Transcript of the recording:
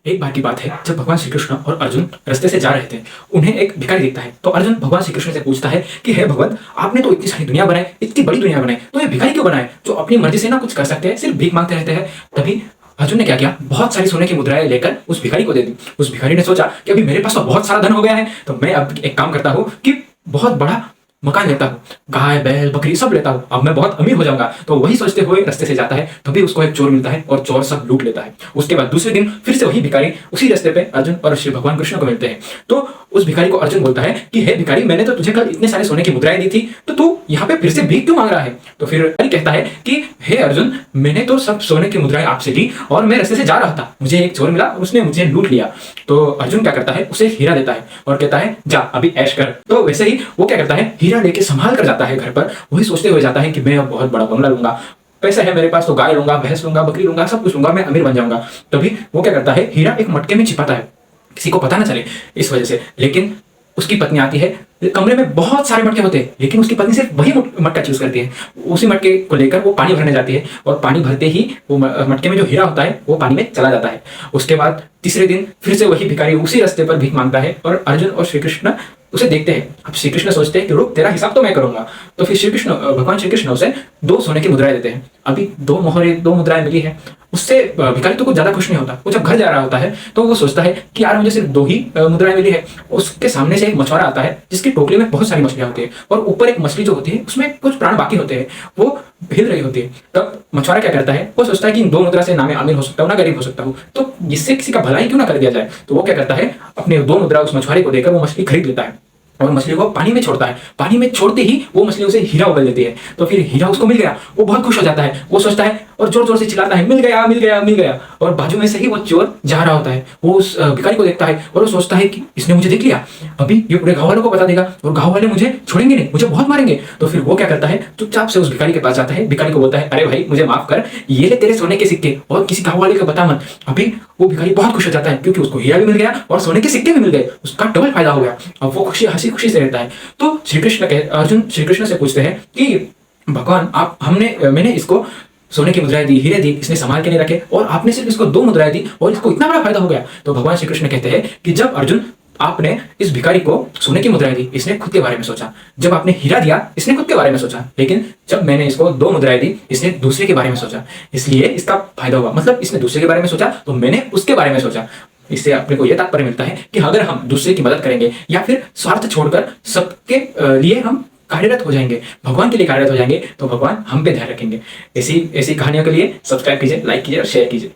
एक बार की बात है जब भगवान श्री कृष्ण और अर्जुन रास्ते से जा रहे थे। उन्हें एक भिखारी दिखता है तो अर्जुन भगवान श्री कृष्ण से पूछता है कि हे भगवान, आपने तो इतनी सारी दुनिया बनाई, इतनी बड़ी दुनिया बनाई, तो ये भिखारी क्यों बनाए जो अपनी मर्जी से ना कुछ कर सकते हैं, सिर्फ भीख मांगते रहते हैं। तभी अर्जुन ने क्या किया, बहुत सारी सोने की मुद्राएं लेकर उस भिखारी को दे दी। उस भिखारी ने सोचा कि अभी मेरे पास तो बहुत सारा धन हो गया है, तो मैं अब एक काम करता हूँ कि बहुत बड़ा मकान लेता हूँ, गाय बैल बकरी सब लेता हूँ, अब मैं बहुत अमीर हो जाऊंगा। तो वही सोचते हुए रास्ते से जाता है, तभी उसको एक चोर मिलता है और चोर सब लूट लेता है। उसके बाद दूसरे दिन फिर से वही भिखारी उसी रास्ते पे अर्जुन और श्री भगवान कृष्ण को मिलते हैं। तो उस भिखारी को अर्जुन बोलता है कि हे भिखारी, मैंने तो तुझे कल इतने सारे सोने की मुद्राएं दी थी, तो तू यहाँ पे फिर से भीख क्यों मांग रहा है। तो फिर भिखारी कहता है कि हे अर्जुन, मैंने तो सब सोने की मुद्राएं आपसे ली और मैं रास्ते से जा रहा था, मुझे एक चोर मिला, उसने मुझे लूट लिया। तो अर्जुन क्या करता है, उसे हीरा देता है और कहता है जा अभी ऐश कर। तो वैसे ही वो क्या करता है, हीरा लेके संभाल कर जाता है घर पर। वही सोचते हुए जाता है कि मैं अब बहुत बड़ा बंगला लूंगा, पैसे है मेरे पास तो गाय लूंगा, भैंस लूंगा, बकरी लूंगा, सब कुछ लूंगा, मैं अमीर बन जाऊंगा। तभी वो क्या करता है, हीरा एक मटके में छिपाता है, किसी को पता ना चले इस वजह से। लेकिन उसकी पत्नी आती है, कमरे में बहुत सारे मटके होते हैं, लेकिन उसकी पत्नी सिर्फ वही मटका चूज करती है। उसी मटके को लेकर वो पानी भरने जाती है और पानी भरते ही वो मटके में जो हीरा होता है वो पानी में चला जाता है। उसके बाद तीसरे दिन फिर से वही भिखारी उसी रास्ते पर भीख मांगता है और अर्जुन और श्री कृष्ण उसे देखते हैं। अब श्री कृष्ण सोचते हैं कि रुक, तेरा हिसाब तो मैं करूंगा। तो फिर भगवान श्री कृष्ण उसे 2 सोने की मुद्राएं देते हैं। अभी 2 मुद्राएं मिली है, उससे भिखारी तो कुछ ज्यादा खुश नहीं होता। वो जब घर जा रहा होता है तो वो सोचता है कि यार मुझे सिर्फ 2 ही मुद्राएं मिली है। उसके सामने से एक मछुआरा आता है जिसकी टोकरी में बहुत सारी मछलियां होती है और ऊपर एक मछली जो होती है उसमें कुछ प्राण बाकी होते हैं, वो हिल रही होती है। तब मछुआरा क्या करता है, वो सोचता है कि इन 2 मुद्रा से ना मैं अमीर हो सकता हूँ ना गरीब हो सकता हूँ, तो इससे किसी का भलाई क्यों ना कर दिया जाए। तो वो क्या करता है, अपने 2 मुद्रा उस मछुआरे को देकर वो मछली खरीद लेता है और मछली को पानी में छोड़ता है। पानी में छोड़ते ही वो मछली उसे हीरा उगल देती है। तो फिर हीरा उसको मिल गया, वो बहुत खुश हो जाता है। वो सोचता है और जोर जोर से चिल्लाता है, मिल गया मिल गया मिल गया। और बाजू में से ही वो चोर जा रहा होता है, वो उस भिखारी को देखता है और वो सोचता है कि इसने मुझे देख लिया, अभी ये पूरे गाँव वालों को बता देगा और गाँव वाले मुझे छोड़ेंगे नहीं, मुझे बहुत मारेंगे। तो फिर वो क्या करता है, चुपचाप से उस भिखारी के पास जाता है। भिखारी को बोलता है, अरे भाई मुझे माफ कर, ये ले तेरे सोने के सिक्के और किसी गाँव वाले को बता मत। अभी वो भिखारी बहुत खुश हो जाता है क्योंकि उसको हीरा भी मिल गया और सोने के सिक्के भी मिल गए, उसका डबल फायदा हो गया। अब वो खुशी हंसी खुशी से रहता है। तो अर्जुन श्री कृष्ण से पूछते हैं कि भगवान, आप मैंने इसको सोने की मुद्राएं दी, हीरे दी, इसने संभाल के नहीं रखे और आपने सिर्फ इसको 2 मुद्राएं दी और इसको इतना बड़ा फायदा हो गया। तो भगवान श्री कृष्ण कहते हैं कि जब अर्जुन आपने इस भिखारी को सोने की मुद्राएं दी, इसने खुद के बारे में सोचा। जब आपने हीरा दिया, इसने खुद के बारे में सोचा। लेकिन जब मैंने इसको 2 मुद्राएं दी, इसने दूसरे के बारे में सोचा, इसलिए इसका फायदा हुआ। मतलब इसने दूसरे के बारे में सोचा तो मैंने उसके बारे में सोचा। इससे अपने को यह तात्पर्य मिलता है कि अगर हम दूसरे की मदद करेंगे या फिर स्वार्थ छोड़कर सबके लिए हम कार्यरत हो जाएंगे, भगवान के लिए कार्यरत हो जाएंगे, तो भगवान हम पे ध्यान रखेंगे। ऐसी कहानियों के लिए सब्सक्राइब कीजिए, लाइक कीजिए और शेयर कीजिए।